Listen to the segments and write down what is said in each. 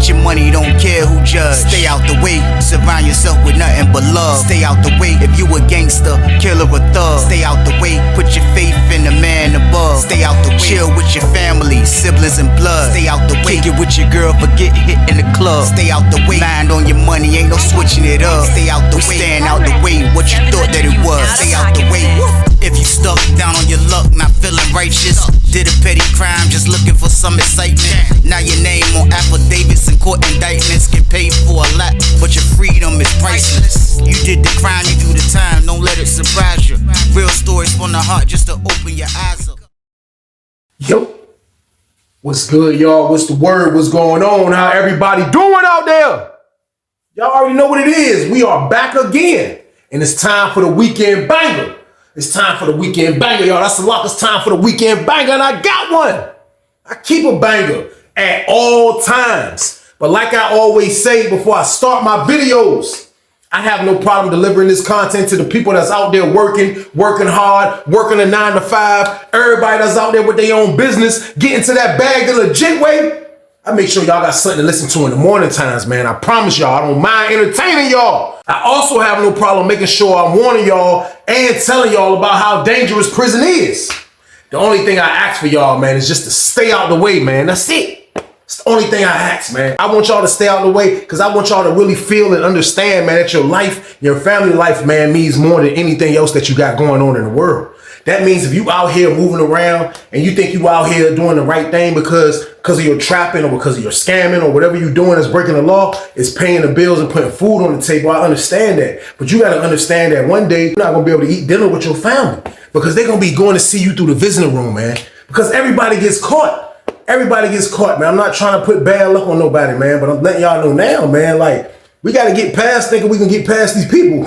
Get your money, don't care who judge. Stay out the way, surround yourself with nothing but love. Stay out the way, if you a gangster, killer or thug. Stay out the way, put your faith in the man above. Stay out the way, chill with your family, siblings and blood. Stay out the way, kick it with your girl, forget hit in the club. Stay out the way, mind on your money, ain't no switching it up. Stay out the way, stand out the way, what you thought that it was. Stay out the way. If you stuck down on your luck, not feeling righteous, did a petty crime, just looking for some excitement. Now your name on affidavits and court indictments, get paid for a lot, but your freedom is priceless. You did the crime, you do the time, don't let it surprise you. Real stories from the heart, just to open your eyes up. Yo, what's good, y'all? What's the word? What's going on? How everybody doing out there? Y'all already know what it is. We are back again, and it's time for the weekend banger. It's time for the weekend banger, y'all. That's a lot. It's time for the weekend banger, and I got one. I keep a banger at all times. But like I always say before I start my videos, I have no problem delivering this content to the people that's out there working hard, working a 9 to 5. Everybody that's out there with their own business, getting to that bag the legit way. I make sure y'all got something to listen to in the morning times, man. I promise y'all, I don't mind entertaining y'all. I also have no problem making sure I'm warning y'all and telling y'all about how dangerous prison is. The only thing I ask for y'all, man, is just to stay out the way, man. That's it. It's the only thing I ask, man. I want y'all to stay out the way because I want y'all to really feel and understand, man, that your life, your family life, man, means more than anything else that you got going on in the world. That means if you out here moving around and you think you out here doing the right thing because of your trapping or because of your scamming or whatever you're doing is breaking the law, is paying the bills and putting food on the table, I understand that. But you got to understand that one day you're not going to be able to eat dinner with your family because they're going to be going to see you through the visiting room, man. Because everybody gets caught. Everybody gets caught, man. I'm not trying to put bad luck on nobody, man, but I'm letting y'all know now, man, like, we got to get past thinking we can get past these people.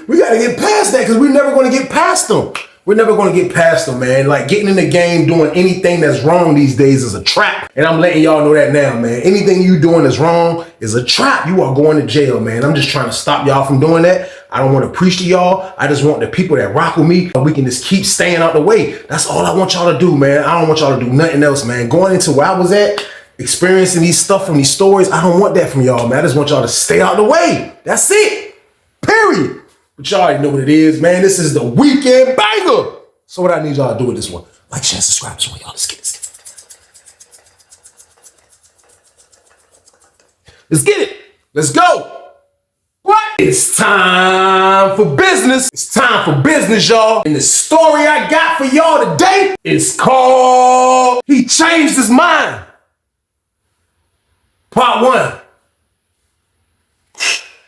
We got to get past that because we're never going to get past them. We're never going to get past them, man. Like, getting in the game, doing anything that's wrong these days is a trap. And I'm letting y'all know that now, man. Anything you doing that's wrong is a trap. You are going to jail, man. I'm just trying to stop y'all from doing that. I don't want to preach to y'all. I just want the people that rock with me, we can just keep staying out the way. That's all I want y'all to do, man. I don't want y'all to do nothing else, man. Going into where I was at, experiencing these stuff from these stories, I don't want that from y'all, man. I just want y'all to stay out the way. That's it. Period. But y'all already know what it is, man. This is the weekend banger. So what I need y'all to do with this one, like, share, subscribe, this one, y'all. Let's get it. Let's get it. Let's go. What? It's time for business. It's time for business, y'all. And the story I got for y'all today is called He Changed His Mind. Part 1.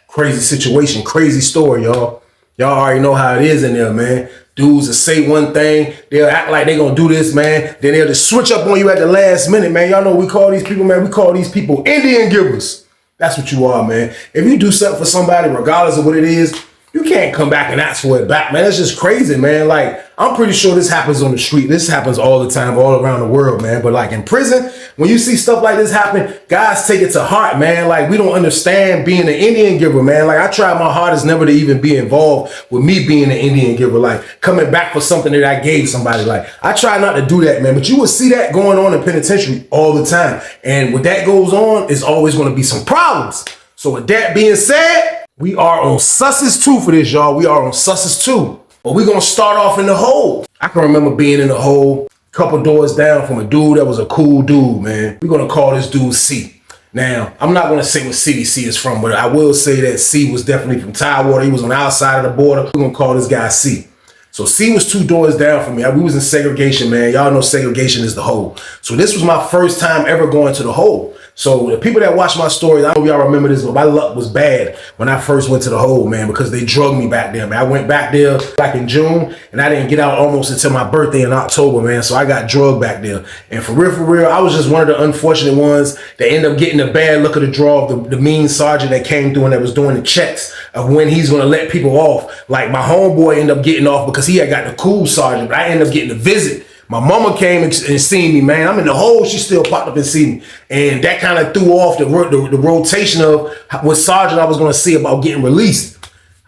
Crazy situation, crazy story, y'all. Y'all already know how it is in there, man. Dudes will say one thing, they'll act like they're gonna do this, man. Then they'll just switch up on you at the last minute, man. Y'all know what we call these people, man. We call these people Indian givers. That's what you are, man. If you do something for somebody, regardless of what it is, you can't come back and ask for it back, man. That's just crazy, man. Like, I'm pretty sure this happens on the street. This happens all the time, all around the world, man. But like in prison, when you see stuff like this happen, guys take it to heart, man. Like, we don't understand being an Indian giver, man. Like, I try my hardest never to even be involved with me being an Indian giver, like coming back for something that I gave somebody. Like, I try not to do that, man. But you will see that going on in penitentiary all the time. And when that goes on, it's always going to be some problems. So with that being said, we are on Susses 2 for this, y'all. We are on Susses 2. But we're going to start off in the hole. I can remember being in the hole a couple doors down from a dude that was a cool dude, man. We're going to call this dude C. Now, I'm not going to say what city C is from, but I will say that C was definitely from Tidewater. He was on the outside of the border. We're going to call this guy C. So C was 2 doors down from me. We was in segregation, man. Y'all know segregation is the hole. So this was my first time ever going to the hole. So the people that watch my stories, I don't know if y'all remember this, but my luck was bad when I first went to the hole, man, because they drugged me back there, man. I went back there back in June, and I didn't get out almost until my birthday in October, man. So I got drugged back there. And for real, I was just one of the unfortunate ones that ended up getting the bad look of the draw of the mean sergeant that came through and that was doing the checks of when he's going to let people off. Like, my homeboy ended up getting off because he had got the cool sergeant, but I ended up getting a visit. My mama came and seen me, man. I'm in the hole. She still popped up and seen me. And that kind of threw off the rotation of what sergeant I was going to see about getting released.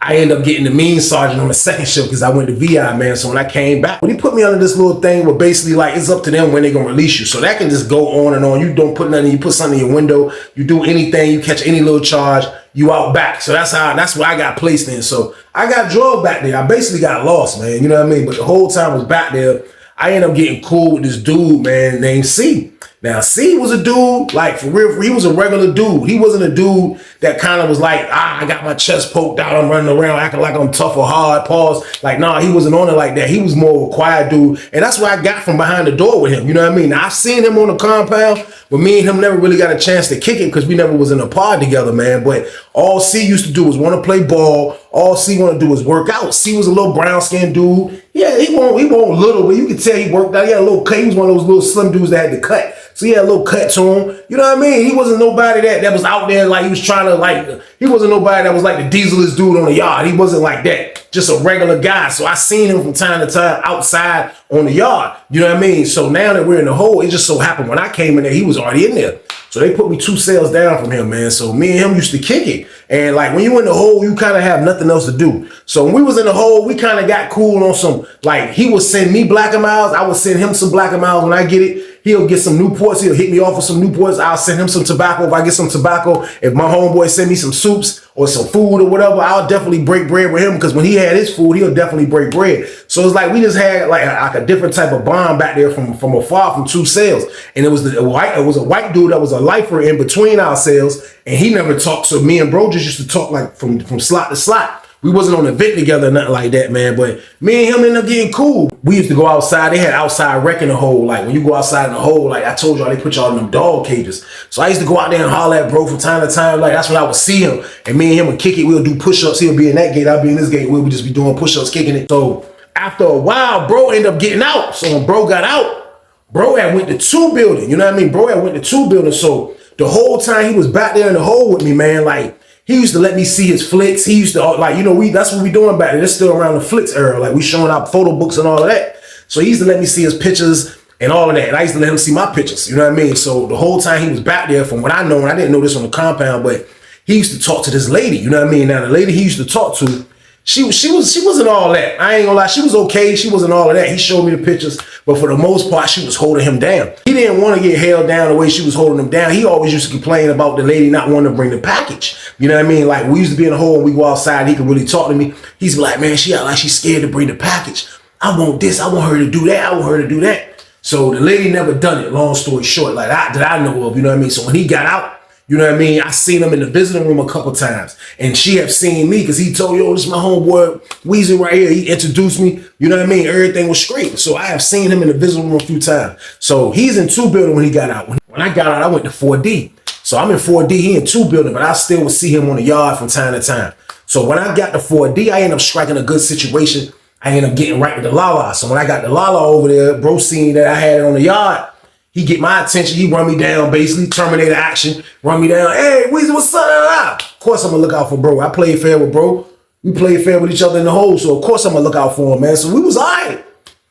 I ended up getting the mean sergeant on the second shift because I went to VI, man. So when I came back, when he put me under this little thing where basically like it's up to them when they're gonna release you. So that can just go on and on. You don't put nothing, you put something in your window, you do anything, you catch any little charge, you out back. So that's what I got placed in. So I got drugged back there. I basically got lost, man. You know what I mean? But the whole time I was back there, I ended up getting cool with this dude, man, named C. Now, C was a dude, like, for real, he was a regular dude. He wasn't a dude that kind of was like, I got my chest poked out, I'm running around acting like I'm tough or hard, pause. Like, nah, he wasn't on it like that. He was more of a quiet dude. And that's what I got from behind the door with him, you know what I mean? Now, I've seen him on the compound, but me and him never really got a chance to kick it because we never was in a pod together, man. But all C used to do was want to play ball. All C want to do is work out. C was a little brown-skinned dude. Yeah, he won't little, but you could tell he worked out. He had a little cut. He was one of those little slim dudes that had the cut. So he had a little cut to him. You know what I mean? He wasn't nobody that was out there like he was trying to like, he wasn't nobody that was like the dieselest dude on the yard. He wasn't like that. Just a regular guy. So I seen him from time to time outside on the yard. You know what I mean? So now that we're in the hole, it just so happened when I came in there, he was already in there. So they put me 2 cells down from him, man. So me and him used to kick it. And like when you in the hole, you kind of have nothing else to do. So when we was in the hole, we kind of got cool on some, like he would send me Black and Miles. I would send him some Black and Miles when I get it. He'll get some Newports. He'll hit me off with some Newports. I'll send him some tobacco. If I get some tobacco, if my homeboy send me some soups or some food or whatever, I'll definitely break bread with him because when he had his food, he'll definitely break bread. So it's like we just had like a different type of bond back there from afar from 2 cells. And it was a white dude that was a lifer in between our cells, and he never talked. So me and bro just used to talk like from slot to slot. We wasn't on a vent together or nothing like that, man. But me and him ended up getting cool. We used to go outside. They had outside wrecking the hole. Like when you go outside in the hole, like I told y'all, they put y'all in them dog cages. So I used to go out there and holler at bro from time to time. Like that's when I would see him. And me and him would kick it. We'll do push-ups. He'll be in that gate. I'll be in this gate. We'll just be doing push-ups, kicking it. So after a while, bro ended up getting out. So when bro got out, bro had went to 2 building. You know what I mean? Bro had went to 2 buildings. So the whole time he was back there in the hole with me, man, like, he used to let me see his flicks. He used to, like, you know, that's what we doing back there. It's still around the flicks era. Like, we showing out photo books and all of that. So he used to let me see his pictures and all of that. And I used to let him see my pictures. You know what I mean? So the whole time he was back there, from what I know, and I didn't know this on the compound, but he used to talk to this lady. You know what I mean? Now, the lady he used to talk to, she wasn't all that. I ain't gonna lie. She was okay. She wasn't all of that. He showed me the pictures, but for the most part, she was holding him down. He didn't want to get held down the way she was holding him down. He always used to complain about the lady not wanting to bring the package. You know what I mean? Like we used to be in the hole and we go outside. He could really talk to me. He's like, man, she act like she's scared to bring the package. I want this. I want her to do that. I want her to do that. So the lady never done it. Long story short, like that I know of. You know what I mean? So when he got out, you know what I mean? I seen him in the visiting room a couple times. And she have seen me because he told, yo, this is my homeboy Weezy right here. He introduced me. You know what I mean? Everything was straight. So I have seen him in the visiting room a few times. So he's in 2 building when he got out. When I got out, I went to 4D. So I'm in 4D, he in 2 building, but I still would see him on the yard from time to time. So when I got to 4D, I ended up striking a good situation. I ended up getting right with the Lala. So when I got the Lala over there, bro seen that I had it on the yard. He get my attention. He run me down, basically Terminator action. Run me down. Hey, Weezy, what's up? Of course I'm gonna look out for bro. I played fair with bro. We played fair with each other in the hole, so of course I'm gonna look out for him, man. So we was all right.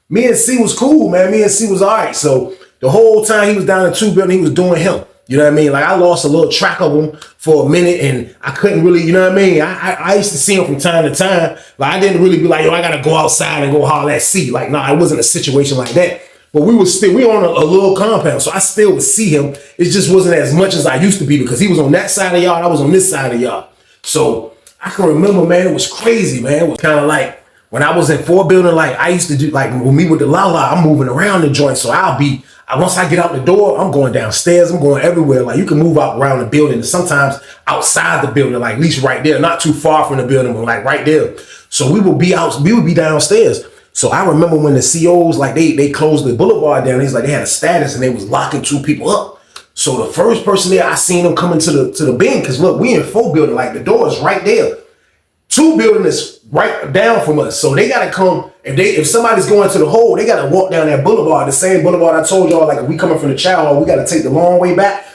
Me and C was cool, man. Me and C was all right. So the whole time he was down in 2 building, he was doing him. You know what I mean? Like I lost a little track of him for a minute, and I couldn't really, you know what I mean? I used to see him from time to time. Like I didn't really be like, yo, I gotta go outside and go holler at C. Like, nah, it wasn't a situation like that. But we on a little compound, so I still would see him. It just wasn't as much as I used to be because he was on that side of the yard, I was on this side of the yard. So I can remember, man, it was crazy, man. It was kind of like when I was in 4 building, like I used to do, like with me with the Lala, I'm moving around the joint. So once I get out the door, I'm going downstairs, I'm going everywhere. Like you can move out around the building and sometimes outside the building, like at least right there, not too far from the building, but like right there. So we would be downstairs. So I remember when the COs, like they closed the boulevard down, he's like, they had a status and they was locking 2 people up. So the first person there, I seen them coming to the bin, because look, we in 4 building, like the door is right there. 2 building is right down from us. So they gotta come, if somebody's going to the hole, they gotta walk down that boulevard, the same boulevard I told y'all, like if we coming from the chow hall, we gotta take the long way back.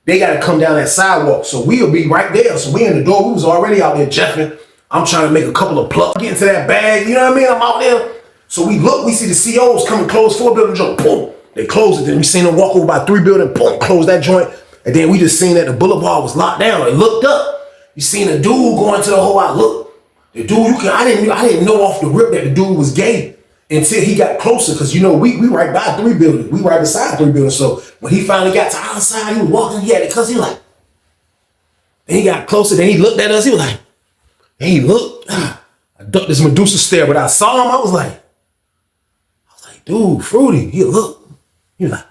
They gotta come down that sidewalk. So we'll be right there. So we in the door, we was already out there jeffing. I'm trying to make a couple of plugs, get into that bag, you know what I mean? I'm out there. So we look, we see the COs coming close 4 building joint, boom, they close it. Then we seen them walk over by 3 building, boom, close that joint. And then we just seen that the boulevard was locked down. I looked up, you seen a dude going to the hole. I look, The dude, I didn't know off the rip that the dude was gay until he got closer. Cause you know, we right by 3 buildings. We right beside 3 buildings. So when he finally got to our side, he was walking, he had it, cause he like, then he got closer, then he looked at us, he was like, and he looked, I ducked this Medusa stare, but I saw him, I was like, dude, Fruity, he looked, he was like,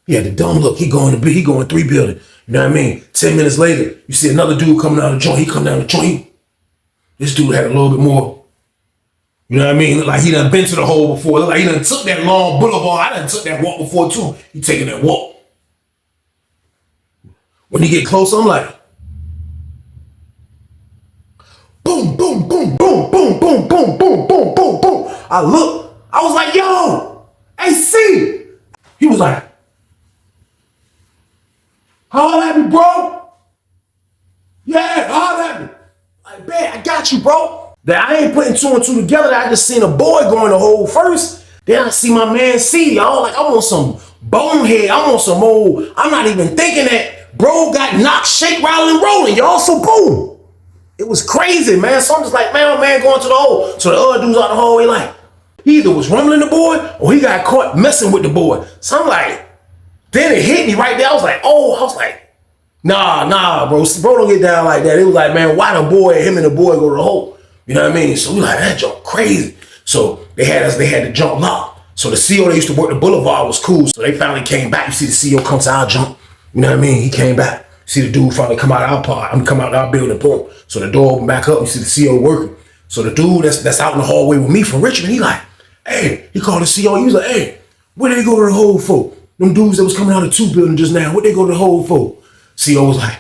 he had the dumb look, he going 3 building. You know what I mean? 10 minutes later, you see another dude coming out of the joint, he come down the joint. This dude had a little bit more, you know what I mean? Looked like he done been to the hole before. Looked like he done took that long boulevard. I done took that walk before too. He taking that walk. When he get close, I'm like, boom, boom, boom, boom, boom, boom, boom, boom, boom, boom, boom. I look, I was like, yo, hey, see. He was like, holla at me, bro. Yeah, holla at me. Like, man, I got you, bro. That I ain't putting 2 and 2 together. That I just seen a boy going the hole first. Then I see my man C, y'all. Like, I want some bonehead. I want some old. I'm not even thinking that bro got knocked, shake, rattling, rolling, y'all. So boom. It was crazy, man. So I'm just like, man, my man going to the hole. So the other dudes out the hallway, like, he either was rumbling the boy or he got caught messing with the boy. So I'm like, then it hit me right there. I was like, nah, bro. Bro don't get down like that. It was like, man, why him and the boy go to the hole? You know what I mean? So we like, that jump crazy. So they had the jump locked. So the CO that used to work the boulevard was cool. So they finally came back. You see the CO come to our jump. You know what I mean? He came back. See the dude finally come out of our part. Come out of our building, boom. So the door opened back up. You see the CO working. So the dude that's out in the hallway with me from Richmond, he like, hey, he called the CO. He was like, hey, where did they go to the hole for? Them dudes that was coming out of 2 building just now, what they go to the hole for? CO was like,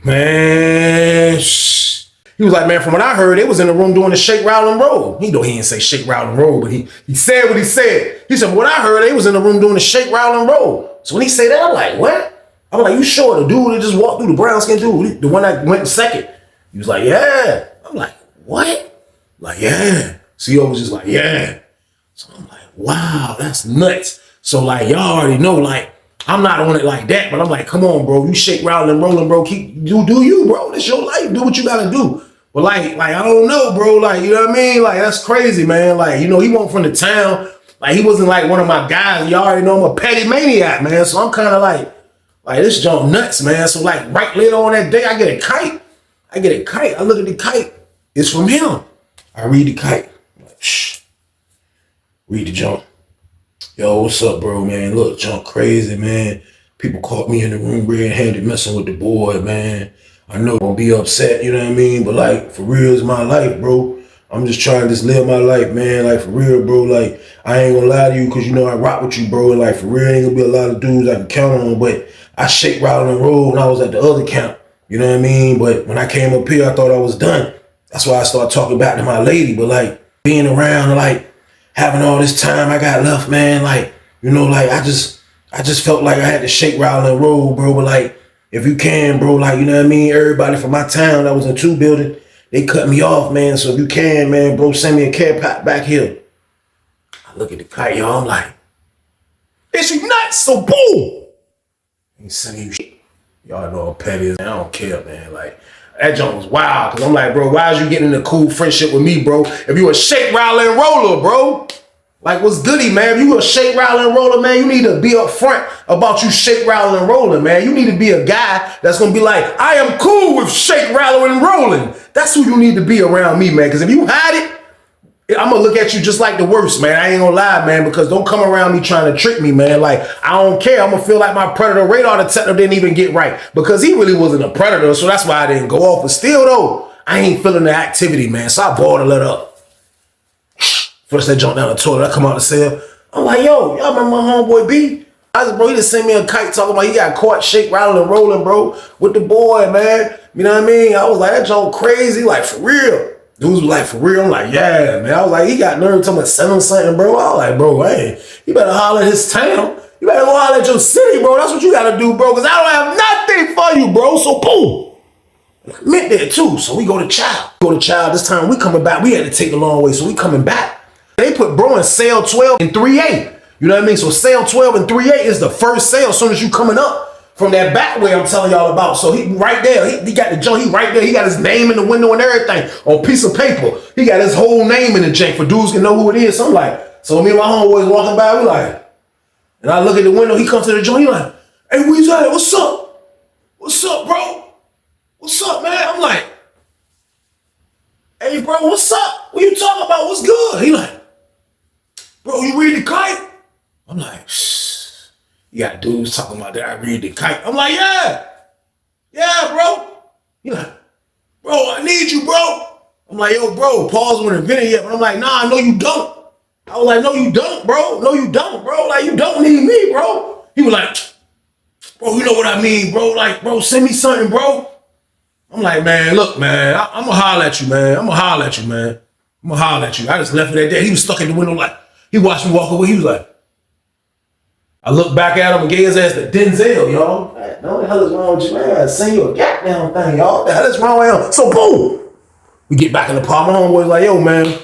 man, shh. He was like, man, from what I heard, they was in the room doing the shake, rattle, and roll. He didn't say shake, rattle, and roll, but he said what he said. He said, from what I heard, they was in the room doing the shake, rattle, and roll. So when he said that, I'm like, what? I'm like, you sure? The dude that just walked through, the brown skin dude, the one that went in second. He was like, yeah. I'm like, what? Like, yeah. CO was just like, yeah. So I'm like, wow, that's nuts. So like, y'all already know, like, I'm not on it like that, but I'm like, come on, bro. You shake, rattle, and rolling, bro. Do you, bro. It's your life. Do what you gotta do. But like, I don't know, bro. Like, you know what I mean? Like, that's crazy, man. Like, you know, he wasn't from the town. Like, he wasn't like one of my guys. Y'all already know I'm a petty maniac, man. So I'm kind of like this junk nuts, man. So like, right later on that day, I get a kite. I look at the kite. It's from him. I read the kite. I'm like, shh. Read the junk. Yo, what's up, bro, man? Look, junk crazy, man. People caught me in the room red-handed messing with the boy, man. I know I'm gonna be upset, you know what I mean? But like, for real, it's my life, bro. I'm just trying to just live my life, man. Like, for real, bro. Like, I ain't gonna lie to you because, you know, I rock with you, bro. And like, for real, ain't gonna be a lot of dudes I can count on. But I shake, rattle, and roll when I was at the other camp. You know what I mean? But when I came up here, I thought I was done. That's why I started talking back to my lady. But like, being around and like, having all this time I got left, man, like, you know, like, I just felt like I had to shake, rattle, and roll, bro. But like, if you can, bro, like, you know what I mean? Everybody from my town that was in 2 building, they cut me off, man. So if you can, man, bro, send me a care pack back here. I look at the kite, y'all, I'm like, is you nuts? So boom. Ain't sending you shit. Y'all know how petty is. I don't care, man. Like, that junk was wild. Cause I'm like, bro, why is you getting in a cool friendship with me, bro? If you a shake, rattle, and roller, bro. Like, what's goody, man? If you a shake, rattle, and roller, man, you need to be up front about you shake, rattle, and rolling, man. You need to be a guy that's gonna be like, I am cool with shake, rattle, and rolling. That's who you need to be around me, man. Cause if you hide it, I'm gonna look at you just like the worst, man. I ain't gonna lie, man, because don't come around me trying to trick me, man. Like, I don't care. I'm gonna feel like my predator radar detector didn't even get right because he really wasn't a predator, so that's why I didn't go off. But still, though, I ain't feeling the activity, man. So I balled to let up. First, they jumped down the toilet. I come out the cell. I'm like, yo, y'all remember my homeboy B? I said, bro, he just sent me a kite talking about he got caught shake, rattling, and rolling, bro, with the boy, man. You know what I mean? I was like, that junk crazy, like, for real. Dudes was like, for real? I'm like, yeah, man. I was like, he got nerve talking about send him something, bro. I was like, bro, hey, you better holler at his town. You better go holler at your city, bro. That's what you gotta do, bro, because I don't have nothing for you, bro. So, boom. I meant that, too. So we go to Child. This time we coming back. We had to take the long way, so we coming back. They put bro in cell 12 and 3A. You know what I mean? So cell 12 and 3A is the first cell as soon as you coming up. from that back way I'm telling y'all about. So he right there, he got the joint, he right there, he got his name in the window and everything on a piece of paper. He got his whole name in the jank for dudes can know who it is. So I'm like, so me and my homeboys walking by, we like, and I look at the window, he comes to the joint, he like, hey, Weezy, what's up? What's up, bro? What's up, man? I'm like, hey, bro, what's up? What you talking about? What's good? He like, bro, you read the kite? I'm like, shh. You got dudes talking about that I read the kite. I'm like, yeah. Yeah, bro. He like, bro, I need you, bro. I'm like, yo, bro, Paul's wasn't invented yet. But I'm like, nah, no, you don't. I was like, no, you don't, bro. No, you don't, bro. Like, you don't need me, bro. He was like, bro, you know what I mean, bro. Like, bro, send me something, bro. I'm like, man, look, man, I'm going to holler at you, man. I'm going to holler at you, man. I'm going to holler at you. I just left it at that. He was stuck in the window like, he watched me walk away. He was like, I looked back at him and gave his ass to Denzel, y'all. What the hell is wrong with you, man? I seen you a goddamn thing, y'all. What the hell is wrong with him? So, boom. We get back in the park. My homeboy's like, yo, man,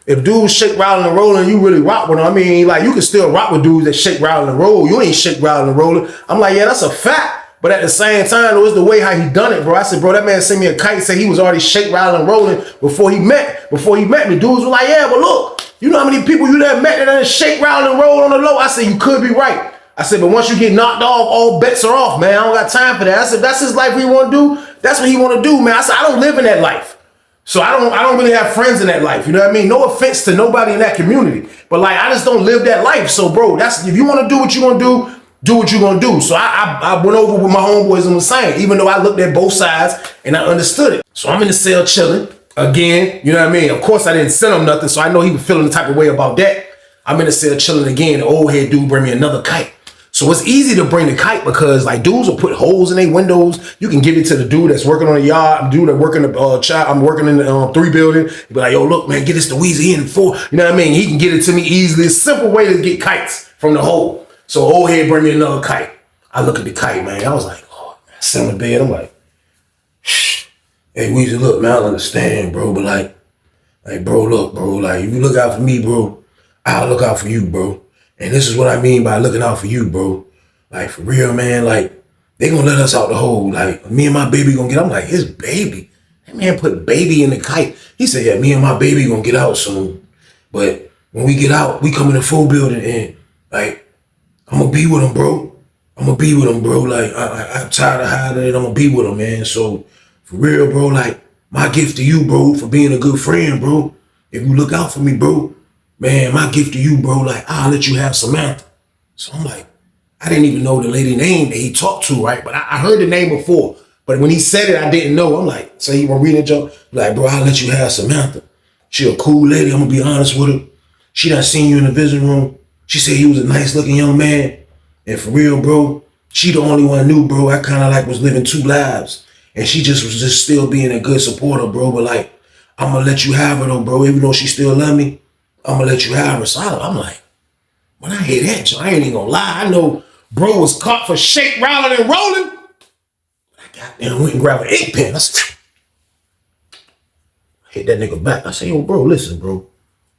if dudes shake, rattling, and rolling, you really rock with them. I mean, like, you can still rock with dudes that shake, rattling, and roll. You ain't shake, rattling, and rolling. I'm like, yeah, that's a fact. But at the same time, it was the way how he done it, bro. I said, bro, that man sent me a kite, said he was already shake, rattling, and rolling before he met me. Dudes were like, yeah, but look, you know how many people you done met that done shake, rattle, and roll on the low? I said, you could be right. I said, but once you get knocked off, all bets are off, man. I don't got time for that. I said, that's his life he want to do. That's what he want to do, man. I said, I don't live in that life. So I don't really have friends in that life. You know what I mean? No offense to nobody in that community. But like, I just don't live that life. So bro, that's, if you want to do what you want to do what you're going to do. So I went over with my homeboys and was saying, even though I looked at both sides and I understood it. So I'm in the cell chilling again. You know what I mean? Of course I didn't send him nothing. So I know he was feeling the type of way about that. I'm in the cell chilling again. The old head dude bring me another kite. So it's easy to bring the kite because like dudes will put holes in their windows. You can give it to the dude that's working on the yard, dude that working the I'm working in the 3 building. He be like, yo, look, man, get this to Weezy in 4. You know what I mean? He can get it to me easily. It's a simple way to get kites from the hole. So old head bring me another kite. I look at the kite, man. I was like, oh, man. I sit on the bed. I'm like, shh. Hey, Weezy, look, man, I understand, bro. But like, bro, look, bro. Like, if you look out for me, bro, I'll look out for you, bro. And this is what I mean by looking out for you, bro. Like, for real, man, like, they gonna let us out the hole. Like, me and my baby gonna get out. I'm like, his baby? That man put baby in the kite. He said, yeah, me and my baby gonna get out soon. But when we get out, we come in the full building and, like, I'm gonna be with him, bro. I'm gonna be with him, bro. Like, I'm tired of hiding it. I'm gonna be with him, man. So, for real, bro, like, my gift to you, bro, for being a good friend, bro. If you look out for me, bro, man, my gift to you, bro, like, I'll let you have Samantha. So I'm like, I didn't even know the lady name that he talked to, right? But I heard the name before. But when he said it, I didn't know. I'm like, so he was reading a joke. Like, bro, I'll let you have Samantha. She a cool lady. I'm gonna be honest with her. She done seen you in the visiting room. She said he was a nice looking young man. And for real, bro, she the only one knew, bro. I kind of like was living 2 lives. And she just was just still being a good supporter, bro. But like, I'm gonna let you have her though, bro. Even though she still love me, I'm gonna let you have her. So I'm like, when I hear that, I ain't even gonna lie. I know bro was caught for shake, rattling, and rolling. I goddamn went and grabbed an ink pen. I said, hit that nigga back. I said, yo, bro, listen, bro.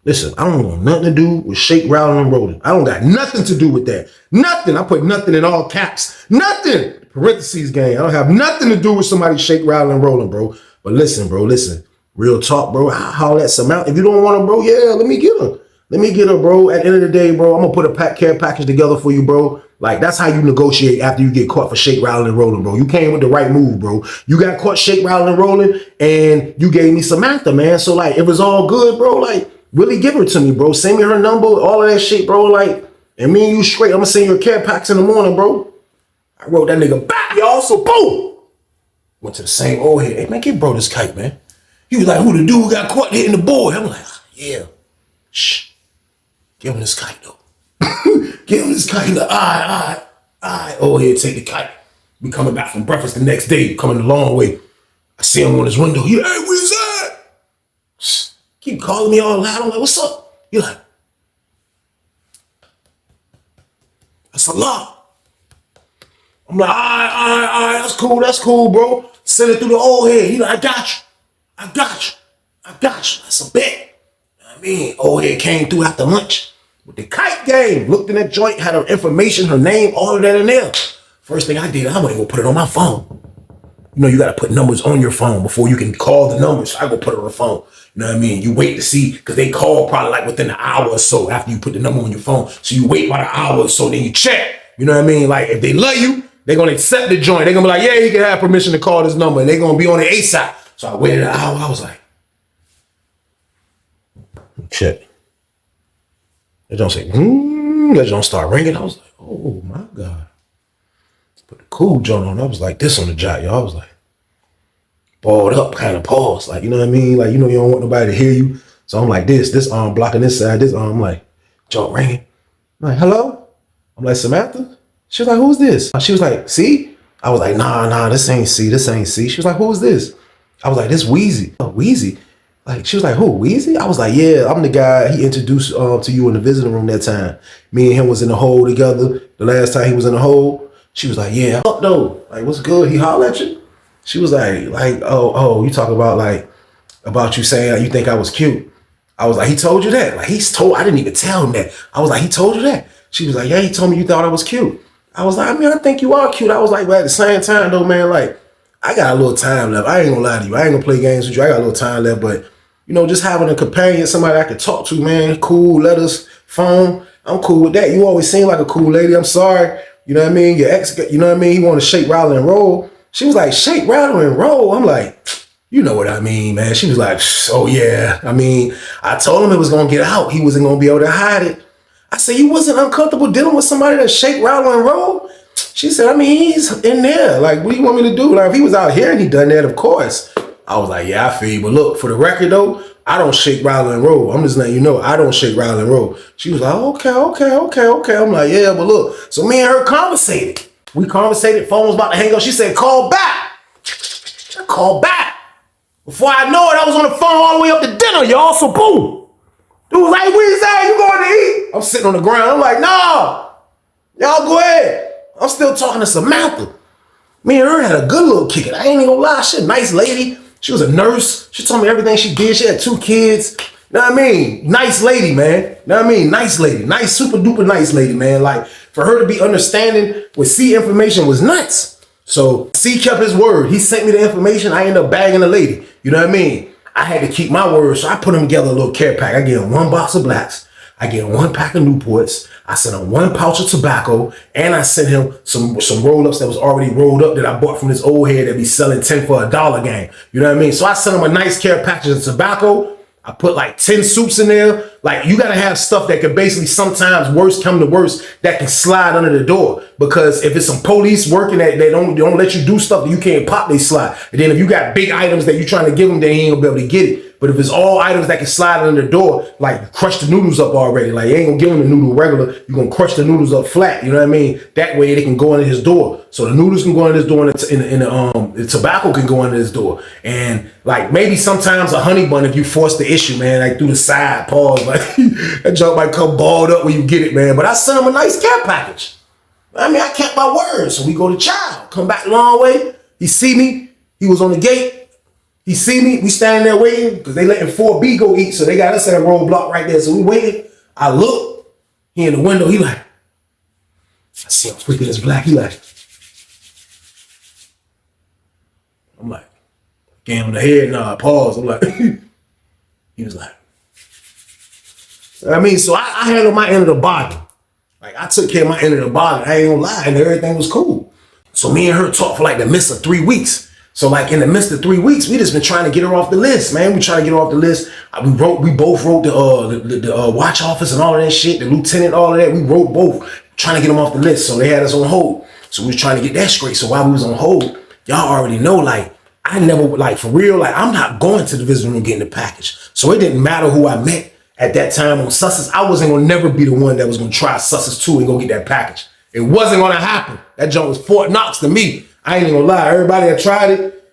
Listen, I don't want nothing to do with shake, rattling, and rolling. I don't got nothing to do with that. Nothing. I put nothing in all caps. Nothing. Parentheses gang. I don't have nothing to do with somebody shake, rattling, and rolling, bro. But listen, bro, listen. Real talk, bro. I'll holler at Samantha. If you don't want her, bro, yeah, let me get her. Let me get her, bro. At the end of the day, bro, I'm going to put a care package together for you, bro. Like, that's how you negotiate after you get caught for shake, rattling, and rolling, bro. You came with the right move, bro. You got caught shake, rattling, and rolling, and you gave me Samantha, man. So, like, it was all good, bro. Like, really give her to me, bro. Send me her number, all of that shit, bro. Like, and me and you straight. I'm going to send you a care package in the morning, bro. I wrote that nigga back, y'all. So, boom. Went to the same old head. Hey, man, give bro this kite, man. He was like, who the dude got caught hitting the boy? I'm like, yeah. Shh. Give him this kite, though. Give him this kite. All right. Oh, here, take the kite. We coming back from breakfast the next day, coming a long way. I see him on his window. He like, hey, where's that? Shh. Keep calling me all loud. I'm like, what's up? He like, that's a lot. I'm like, all right, that's cool, bro. Send it through the old head. He like, I got you. That's a bet. I mean, old head came through after lunch with the kite game. Looked in that joint, had her information, her name, all of that in there. First thing I did, I went and go put it on my phone. You know, you got to put numbers on your phone before you can call the numbers. So I go put it on the phone. You know what I mean? You wait to see, because they call probably like within an hour or so after you put the number on your phone. So you wait about an hour or so, then you check. You know what I mean? Like, if they love you, they're going to accept the joint. They're going to be like, yeah, he can have permission to call this number. And they're going to be on it ASAP. So I waited an hour. I was like, check. They don't say, they don't start ringing. I was like, oh my God. Put the cool joint on. I was like this on the job, y'all. I was like, balled up, kind of paused. Like, you know what I mean? Like, you know, you don't want nobody to hear you. So I'm like this arm blocking this side, this arm, like, joint ringing. I'm like, hello? I'm like, Samantha? She was like, who's this? She was like, C? I was like, nah, this ain't C, this ain't C. She was like, who's this? I was like, this Wheezy. Oh, Wheezy? Like, she was like, who, Wheezy? I was like, yeah, I'm the guy he introduced to you in the visiting room that time. Me and him was in the hole together. The last time he was in the hole. She was like, yeah, up though. Like, what's good? He holler at you? She was like, oh, you talk about about you saying like, you think I was cute. I was like, he told you that? Like, I didn't even tell him that. I was like, he told you that? She was like, yeah, he told me you thought I was cute. I was like, I mean, I think you are cute. I was like, but at the same time though, man, like, I got a little time left. I ain't gonna lie to you. I ain't gonna play games with you. I got a little time left, but you know, just having a companion, somebody I could talk to, man, cool, letters, phone, I'm cool with that. You always seem like a cool lady. I'm sorry. You know what I mean? Your ex, you know what I mean? He want to shake, rattle, and roll. She was like, shake, rattle, and roll. I'm like, you know what I mean, man. She was like, oh yeah. I mean, I told him it was going to get out. He wasn't going to be able to hide it. I said, you wasn't uncomfortable dealing with somebody that shake, rattle, and roll? She said, I mean, he's in there. Like, what do you want me to do? Like, if he was out here and he done that, of course. I was like, yeah, I feel you. But look, for the record though, I don't shake, rattle, and roll. I'm just letting you know, I don't shake, rattle, and roll. She was like, okay. I'm like, yeah, but look. So me and her conversated. We conversated. Phone was about to hang up. She said, call back. I called back. Before I know it, I was on the phone all the way up to dinner, y'all. So boom. Dude was like, where's that? You going to eat? I'm sitting on the ground. I'm like, nah. Y'all go ahead. I'm still talking to Samantha. Me and her had a good little kick. I ain't even gonna lie. She a nice lady. She was a nurse. She told me everything she did. She had 2 kids. You know what I mean? Nice lady, man. You know what I mean? Nice lady. Nice, super duper nice lady, man. Like, for her to be understanding with C information was nuts. So C kept his word. He sent me the information. I ended up bagging the lady. You know what I mean? I had to keep my word. So I put them together a little care pack. I gave him 1 box of blacks. I gave him 1 pack of Newports. I sent him 1 pouch of tobacco, and I sent him some roll-ups that was already rolled up that I bought from this old head that be selling 10 for $1 game. You know what I mean? So I sent him a nice care package of tobacco. I put like 10 soups in there. Like, you gotta have stuff that could basically, sometimes worst come to worst, that can slide under the door. Because if it's some police working that they don't let you do stuff that you can't pop, they slide. And then if you got big items that you're trying to give them, they ain't gonna be able to get it. But if it's all items that can slide under the door, like crush the noodles up already, like you ain't gonna give them the noodle regular, you're gonna crush the noodles up flat, you know what I mean? That way they can go into his door. So the noodles can go into his door, and the tobacco can go into his door. And like maybe sometimes a honey bun, if you force the issue, man, like through the side, pause, like that junk might come balled up when you get it, man. But I sent him a nice care package. I mean, I kept my word. So we go to Child, come back a long way. He see me, he was on the gate. He see me, we standing there waiting because they letting 4B go eat. So they got us at a roadblock right there. So we waited. I look, he in the window, he like, I see him freaking this black, he like, I'm like, gave him the head nod, pause. I'm like, he was like, I mean, so I handled my end of the bargain. Like, I took care of my end of the bargain. I ain't gonna lie, and everything was cool. So me and her talked for like the midst of 3 weeks. So like in the midst of 3 weeks, we just been trying to get her off the list, man. We trying to get her off the list. We both wrote the watch office and all of that shit, the lieutenant, all of that. We wrote both, trying to get them off the list. So they had us on hold. So we was trying to get that straight. So while we was on hold, y'all already know, like, I never, like, for real, like, I'm not going to the visiting room getting the package. So it didn't matter who I met at that time on Sussex. I wasn't gonna never be the one that was gonna try Sussex 2 and go get that package. It wasn't gonna happen. That junk was Fort Knox to me. I ain't even gonna lie. Everybody that tried it,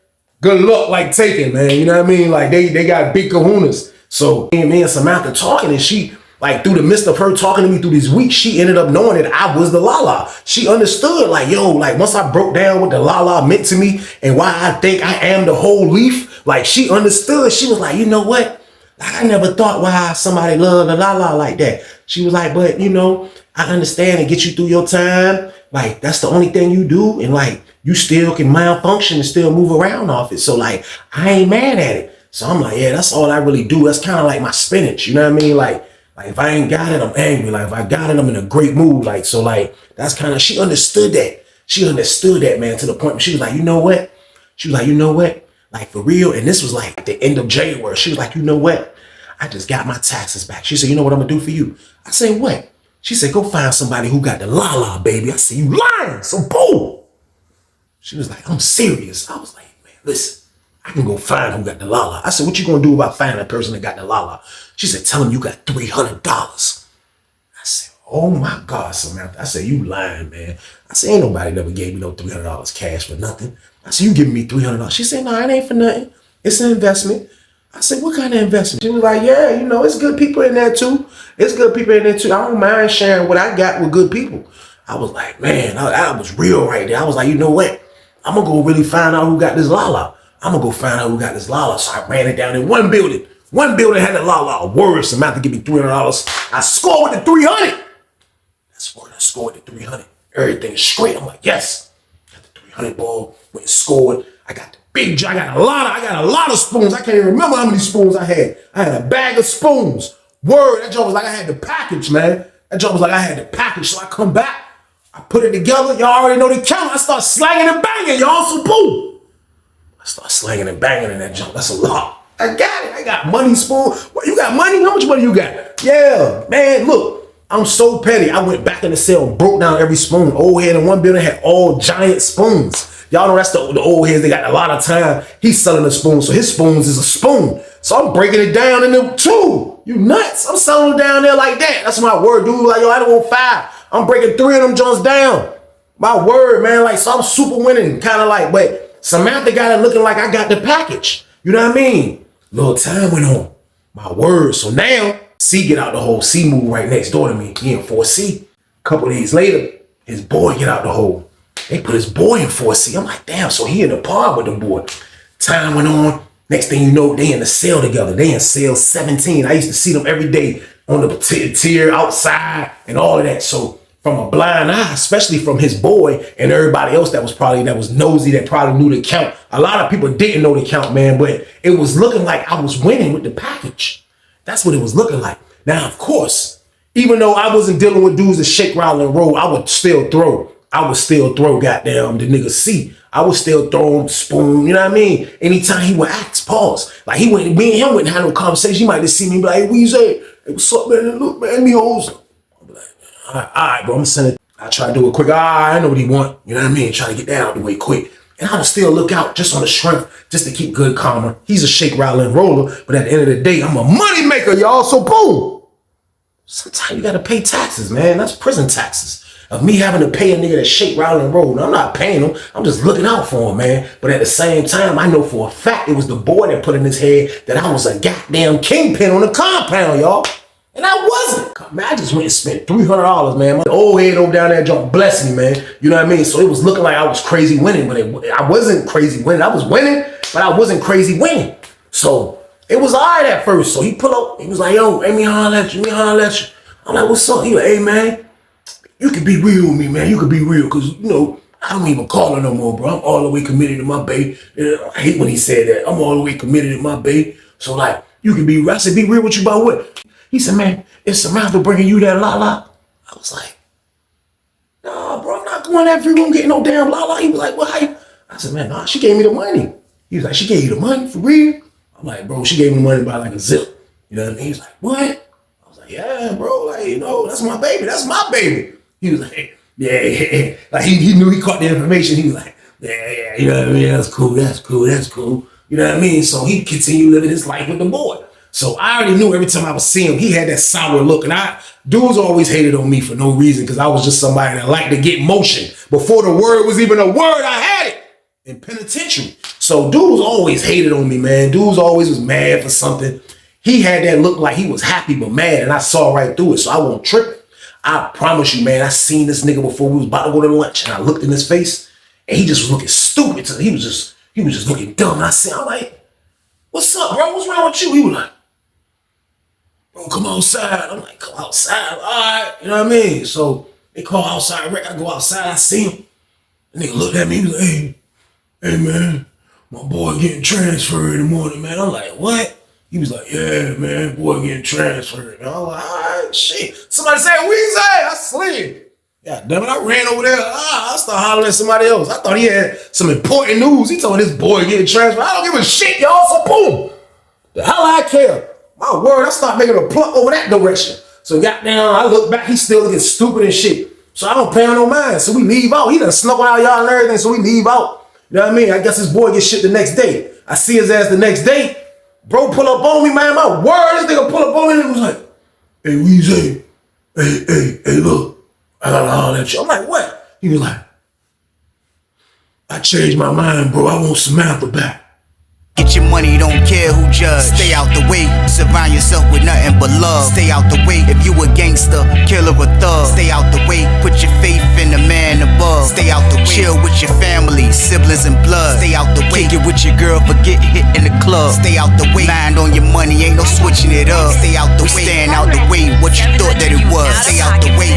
good luck, like, taking, man. You know what I mean? Like, they got big kahunas. So me and Samantha talking, and she, like, through the midst of her talking to me through these weeks, she ended up knowing that I was the Lala. She understood, like, yo, like, once I broke down what the Lala meant to me and why I think I am the whole leaf, like, she understood. She was like, you know what? Like, I never thought why somebody loved the Lala like that. She was like, but, you know, I understand and get you through your time. Like, that's the only thing you do, and like, you still can malfunction and still move around off it. So like, I ain't mad at it. So I'm like, yeah, that's all I really do. That's kind of like my spinach, you know what I mean? Like if I ain't got it, I'm angry. Like if I got it, I'm in a great mood. Like, so like, that's kind of, she understood that. She understood that, man, to the point where she was like, you know what? She was like, you know what? Like for real. And this was like the end of January. She was like, you know what? I just got my taxes back. She said, you know what I'm gonna do for you? I said, what? She said, go find somebody who got the la-la, baby. I said, you lying. So boom. She was like, I'm serious. I was like, man, listen, I can go find who got the la-la. I said, what you gonna do about finding a person that got the la-la? She said, tell him you got $300. I said, oh my God, Samantha. I said, you lying, man. I said, ain't nobody never gave me no $300 cash for nothing. I said, you giving me $300. She said, no, it ain't for nothing. It's an investment. I said, what kind of investment? She was like, yeah, you know, it's good people in there too. It's good people in there too. I don't mind sharing what I got with good people. I was like, man, I was real right there. I was like, you know what? I'm going to go really find out who got this lala. I'm going to go find out who got this lala. So I ran it down in one building. One building had the lala. Word, Samantha give me $300. I scored with the 300. That's what I scored with the 300. Everything straight. I'm like, yes. Got the 300 ball. Went and scored. I got the big jar. I got a lot of spoons. I can't even remember how many spoons I had. I had a bag of spoons. Word, that joke was like I had the package, man. That joke was like I had the package. So I come back. I put it together. Y'all already know the count. I start slanging and banging, y'all. So boom. I start slanging and banging in that junk. That's a lot. I got it. I got money spoon. What, you got money? How much money you got? Yeah, man, look. I'm so petty. I went back in the cell and broke down every spoon. Old head in one building had all giant spoons. Y'all know that's the old heads. They got a lot of time. He's selling a spoon. So his spoons is a spoon. So I'm breaking it down into two. You nuts. I'm selling them down there like that. That's my word, dude. Like, yo, I don't want 5. I'm breaking 3 of them joints down. My word, man. Like, so I'm super winning. Kind of like, but Samantha got it looking like I got the package. You know what I mean? Little time went on. My word. So now, C get out the hole. C moved right next door to me. He in 4C. A couple days later, his boy get out the hole. They put his boy in 4C. I'm like, damn, so he in the pod with the boy. Time went on. Next thing you know, they in the cell together. They in cell 17. I used to see them every day on the tier outside and all of that. So from a blind eye, especially from his boy and everybody else that was nosy, that probably knew the count. A lot of people didn't know the count, man, but it was looking like I was winning with the package. That's what it was looking like. Now, of course, even though I wasn't dealing with dudes that shake, rattle, and roll, I would still throw goddamn the nigga C. I would still throw him the spoon, you know what I mean? Anytime he would ask, pause. Like me and him wouldn't have no conversation. He might just see me and be like, hey, what you say? Hey, what's up, man? Look, man, me hoes. I'll be like, all right, bro, I'm sending it. I try to do it quick. I know what he want. You know what I mean? Try to get that out the way quick. And I would still look out just on the strength, just to keep good karma. He's a shake, rattle, and roller, but at the end of the day, I'm a money maker, y'all, so boom. Sometimes you gotta pay taxes, man. That's prison taxes. Of me having to pay a nigga that shake, rattle, and roll. Now, I'm not paying him. I'm just looking out for him, man. But at the same time, I know for a fact it was the boy that put in his head that I was a goddamn kingpin on the compound, y'all. And I wasn't. Man, I just went and spent $300, man. My old head over down there, John, bless me, man. You know what I mean? So it was looking like I was crazy winning, but I wasn't crazy winning. I was winning, but I wasn't crazy winning. So it was all right at first. So he pulled up. He was like, yo, hey, me holler at you. I'm like, what's up? He like, hey, man. You can be real with me, man. You can be real, because, you know, I don't even call her no more, bro. I'm all the way committed to my bae. I hate when he said that. I'm all the way committed to my bae. So, like, you can be real. I said, be real with you about what? He said, man, is Samantha bringing you that la-la? I was like, nah, bro, I'm not going every room getting no damn la-la. He was like, well, how you? I said, man, nah, she gave me the money. He was like, she gave you the money for real? I'm like, bro, she gave me the money by like a zip. You know what I mean? He's like, what? I was like, yeah, bro, like, you know, that's my baby. That's my baby. He was like, yeah. Like he knew he caught the information. He was like, yeah, you know what I mean? That's cool. You know what I mean? So he continued living his life with the boy. So I already knew every time I would see him, he had that sour look. And dudes always hated on me for no reason, because I was just somebody that liked to get motion. Before the word was even a word, I had it in penitentiary. So dudes always hated on me, man. Dudes always was mad for something. He had that look like he was happy but mad, and I saw right through it, so I won't trip it. I promise you, man, I seen this nigga before we was about to go to lunch, and I looked in his face, and he just was looking stupid. He was just looking dumb. And I said, I'm like, what's up, bro? What's wrong with you? He was like, bro, come outside. I'm like, come outside. All right. You know what I mean? So They call outside wreck. I go outside, I see him. The nigga looked at me, he was like, hey man, my boy getting transferred in the morning, man. I'm like, what? He was like, yeah, man, boy getting transferred. And I'm like, all right, shit. Somebody say, Weezy, I slid. Yeah, damn it, I ran over there. I started hollering at somebody else. I thought he had some important news. He told me this boy getting transferred. I don't give a shit, y'all, so boom. The hell I care. My word, I start making a pluck over that direction. So goddamn, I look back, he still looking stupid and shit. So I don't pay him no mind. So we leave out. He done snuck out y'all and everything, so we leave out. You know what I mean? I guess his boy gets shit the next day. I see his ass the next day. Bro pull up on me, man. My word, this nigga pull up on me and he was like, hey, Weezy, hey, look, I gotta holler at you. I'm like, what? He was like, I changed my mind, bro. I want Samantha back. Get your money, don't care who judge. Stay out the way, surround yourself with nothing but love. Stay out the way if you a gangster, killer or thug. Stay out the way, put your faith in the man above. Stay out the way, chill with your family, siblings and blood. Stay out the way, kick it with your girl, forget hit in the club. Stay out the way, mind on your money, ain't no switching it up. Stay out the way, stand out the way, what you thought that it was. Stay out the way.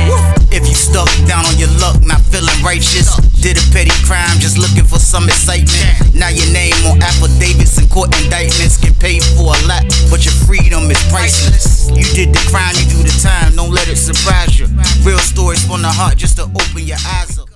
If you stuck down on your luck, not feeling righteous, did a petty crime, just looking for some excitement. Now your name on affidavits and court indictments, get paid for a lot, but your freedom is priceless. You did the crime, you do the time, don't let it surprise you. Real stories from the heart, just to open your eyes up.